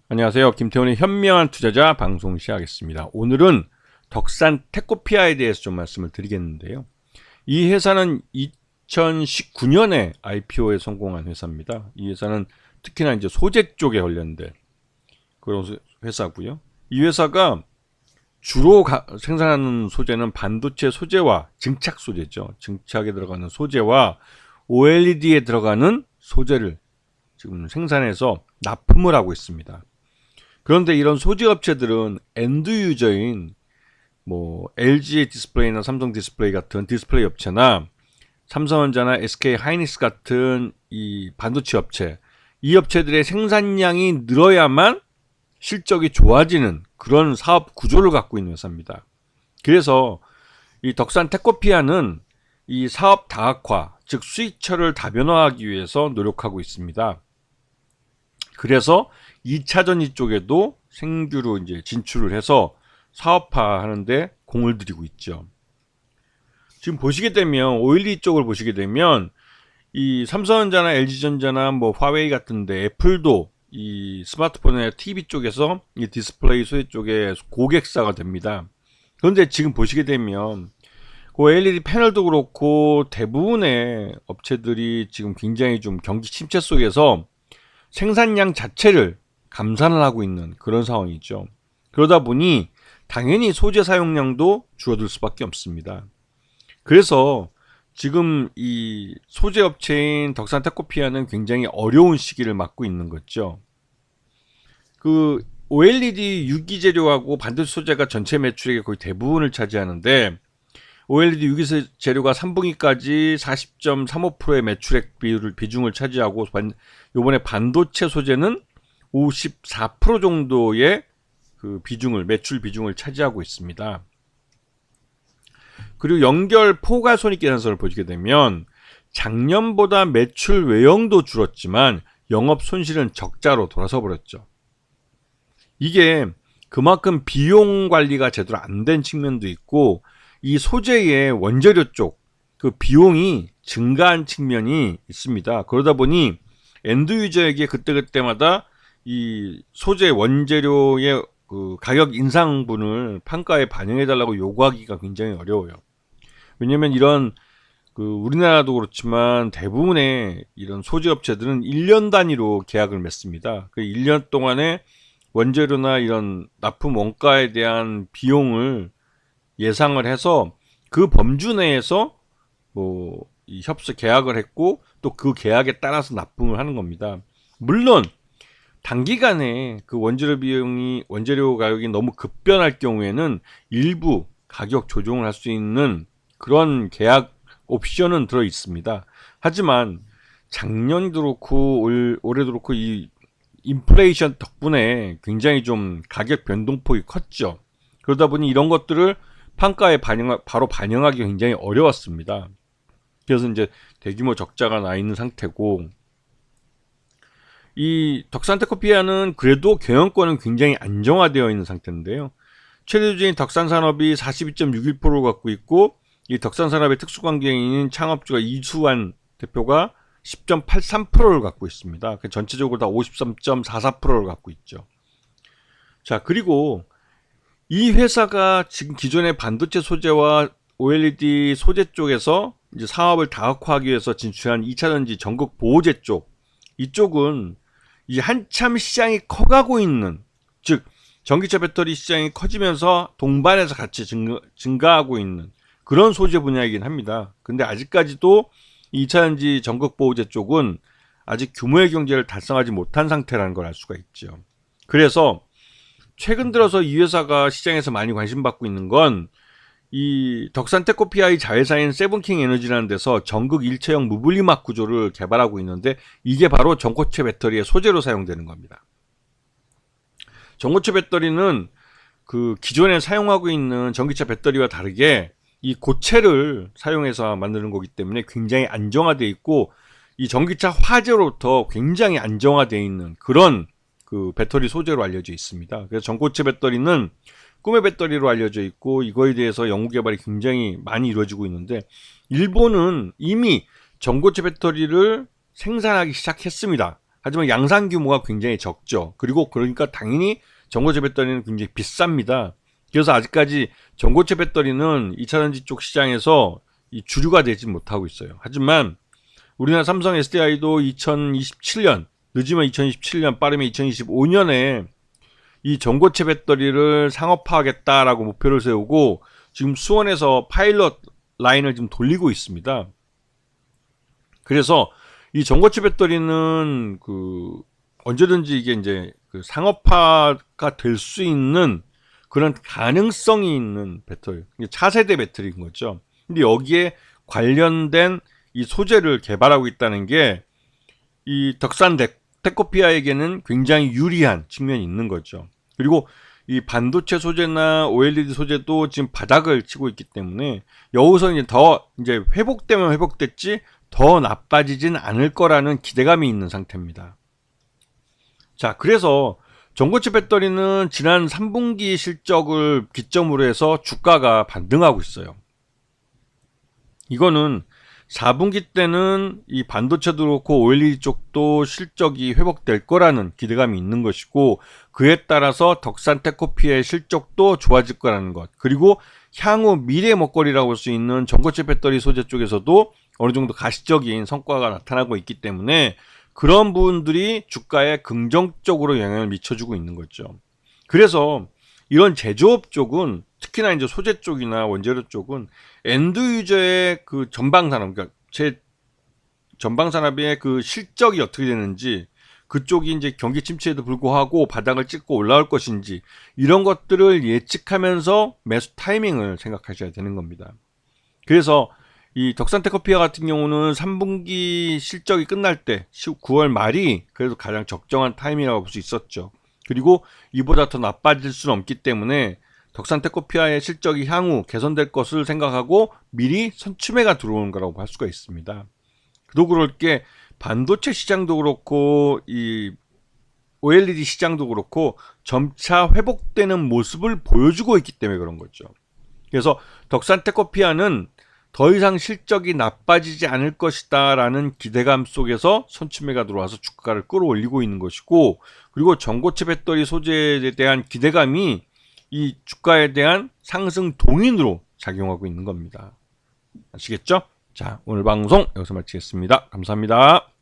안녕하세요. 김태훈의 현명한 투자자 방송 시작하겠습니다. 오늘은 덕산 테코피아에 대해서 좀 말씀을 드리겠는데요. 이 회사는 2019년에 IPO에 성공한 회사입니다. 이 회사는 특히나 이제 소재 쪽에 관련된 그런 회사고요. 이 회사가 주로 생산하는 소재는 반도체 소재와 증착 소재죠. 증착에 들어가는 소재와 OLED에 들어가는 소재를 지금 생산해서 납품을 하고 있습니다. 그런데 이런 소재 업체들은 엔드 유저인 LG 디스플레이나 삼성 디스플레이 같은 디스플레이 업체나 삼성전자나 SK 하이닉스 같은 이 반도체 업체, 이 업체들의 생산량이 늘어야만 실적이 좋아지는 그런 사업 구조를 갖고 있는 회사입니다. 그래서 이 덕산 테코피아는 이 사업 다각화, 즉 수익처를 다변화하기 위해서 노력하고 있습니다. 그래서 2차전지 쪽에도 생규로 이제 진출을 해서 사업화 하는데 공을 들이고 있죠. 지금 보시게 되면 OLED 쪽을 보시게 되면 이 삼성전자나 LG전자나 화웨이 같은데 애플도 이 스마트폰이나 TV 쪽에서 이 디스플레이 소재 쪽에 고객사가 됩니다. 그런데 지금 보시게 되면 그 LED 패널도 그렇고 대부분의 업체들이 지금 굉장히 좀 경기 침체 속에서 생산량 자체를 감산을 하고 있는 그런 상황이죠. 그러다 보니 당연히 소재 사용량도 줄어들 수밖에 없습니다. 그래서 지금 이 소재 업체인 덕산 테코피아는 굉장히 어려운 시기를 맞고 있는 거죠. 그 OLED 유기 재료하고 반도체 소재가 전체 매출액의 거의 대부분을 차지하는데 OLED 유기 재료가 3분기까지 40.35%의 매출액 비중을 차지하고 이번에 반도체 소재는 54% 정도의 그 매출 비중을 차지하고 있습니다. 그리고 연결 포괄손익계산서를 보시게 되면 작년보다 매출 외형도 줄었지만 영업 손실은 적자로 돌아서 버렸죠. 이게 그만큼 비용 관리가 제대로 안 된 측면도 있고 이 소재의 원재료 쪽 그 비용이 증가한 측면이 있습니다. 그러다 보니 엔드 유저에게 그때그때마다 이 소재 원재료의 그 가격 인상분을 판가에 반영해 달라고 요구하기가 굉장히 어려워요. 왜냐면 이런 우리나라도 그렇지만 대부분의 이런 소재 업체들은 1년 단위로 계약을 맺습니다. 그 1년 동안에 원재료나 이런 납품 원가에 대한 비용을 예상을 해서 그 범주 내에서 이 협상 계약을 했고 또 그 계약에 따라서 납품을 하는 겁니다. 물론 단기간에 그 원재료 가격이 너무 급변할 경우에는 일부 가격 조정을 할 수 있는 그런 계약 옵션은 들어 있습니다. 하지만 작년도 그렇고 올해도 그렇고 이 인플레이션 덕분에 굉장히 좀 가격 변동폭이 컸죠. 그러다 보니 이런 것들을 판가에 바로 반영하기 굉장히 어려웠습니다. 그래서 이제 대규모 적자가 나 있는 상태고, 이 덕산테코피아는 그래도 경영권은 굉장히 안정화되어 있는 상태인데요. 최대 주주인 덕산산업이 42.61%를 갖고 있고, 이 덕산산업의 특수관계인 창업주가 이수환 대표가 10.83%를 갖고 있습니다. 전체적으로 다 53.44%를 갖고 있죠. 자, 그리고 이 회사가 지금 기존의 반도체 소재와 OLED 소재 쪽에서 이제 사업을 다각화하기 위해서 진출한 2차전지 전극 보호제 쪽, 이쪽은 이제 한참 시장이 커가고 있는, 즉 전기차 배터리 시장이 커지면서 동반해서 같이 증가하고 있는 그런 소재 분야이긴 합니다. 근데 아직까지도 2차전지 전극 보호제 쪽은 아직 규모의 경제를 달성하지 못한 상태라는 걸 알 수가 있죠. 그래서 최근 들어서 이 회사가 시장에서 많이 관심받고 있는 건 이 덕산테코피아의 자회사인 세븐킹 에너지라는 데서 전극 일체형 무분리막 구조를 개발하고 있는데, 이게 바로 전고체 배터리의 소재로 사용되는 겁니다. 전고체 배터리는 그 기존에 사용하고 있는 전기차 배터리와 다르게 이 고체를 사용해서 만드는 거기 때문에 굉장히 안정화되어 있고, 이 전기차 화재로부터 굉장히 안정화되어 있는 그런 그 배터리 소재로 알려져 있습니다. 그래서 전고체 배터리는 꿈의 배터리로 알려져 있고, 이거에 대해서 연구 개발이 굉장히 많이 이루어지고 있는데, 일본은 이미 전고체 배터리를 생산하기 시작했습니다. 하지만 양산 규모가 굉장히 적죠. 그리고 그러니까 당연히 전고체 배터리는 굉장히 비쌉니다. 그래서 아직까지 전고체 배터리는 2차전지 쪽 시장에서 이 주류가 되지 못하고 있어요. 하지만 우리나라 삼성 SDI도 2027년, 늦으면 2027년, 빠르면 2025년에 이 전고체 배터리를 상업화하겠다라고 목표를 세우고 지금 수원에서 파일럿 라인을 지금 돌리고 있습니다. 그래서 이 전고체 배터리는 언제든지 이게 이제 상업화가 될 수 있는 그런 가능성이 있는 배터리, 차세대 배터리인 거죠. 근데 여기에 관련된 이 소재를 개발하고 있다는 게 이 덕산 테코피아에게는 굉장히 유리한 측면이 있는 거죠. 그리고 이 반도체 소재나 OLED 소재도 지금 바닥을 치고 있기 때문에 여기서 이제 회복되면 회복됐지 더 나빠지진 않을 거라는 기대감이 있는 상태입니다. 자, 그래서 전고체 배터리는 지난 3분기 실적을 기점으로 해서 주가가 반등하고 있어요. 이거는 4분기 때는 이 반도체도 그렇고 OLED 쪽도 실적이 회복될 거라는 기대감이 있는 것이고, 그에 따라서 덕산 테코피의 실적도 좋아질 거라는 것, 그리고 향후 미래 먹거리라고 할 수 있는 전고체 배터리 소재 쪽에서도 어느 정도 가시적인 성과가 나타나고 있기 때문에 그런 부분들이 주가에 긍정적으로 영향을 미쳐주고 있는 거죠. 그래서 이런 제조업 쪽은, 특히나 이제 소재 쪽이나 원재료 쪽은 엔드 유저의 전방 산업, 그러니까 제 전방 산업의 실적이 어떻게 되는지, 그쪽이 이제 경기 침체에도 불구하고 바닥을 찍고 올라올 것인지, 이런 것들을 예측하면서 매수 타이밍을 생각하셔야 되는 겁니다. 그래서 이 덕산테크피아 같은 경우는 3분기 실적이 끝날 때 9월 말이 그래도 가장 적정한 타이밍이라고 볼 수 있었죠. 그리고 이보다 더 나빠질 수는 없기 때문에 덕산테코피아의 실적이 향후 개선될 것을 생각하고 미리 선추매가 들어오는 거라고 할 수가 있습니다. 또 그럴 게 반도체 시장도 그렇고 이 OLED 시장도 그렇고 점차 회복되는 모습을 보여주고 있기 때문에 그런 거죠. 그래서 덕산테코피아는 더 이상 실적이 나빠지지 않을 것이다 라는 기대감 속에서 선추매가 들어와서 주가를 끌어올리고 있는 것이고, 그리고 전고체 배터리 소재에 대한 기대감이 이 주가에 대한 상승 동인으로 작용하고 있는 겁니다. 아시겠죠? 자, 오늘 방송 여기서 마치겠습니다. 감사합니다.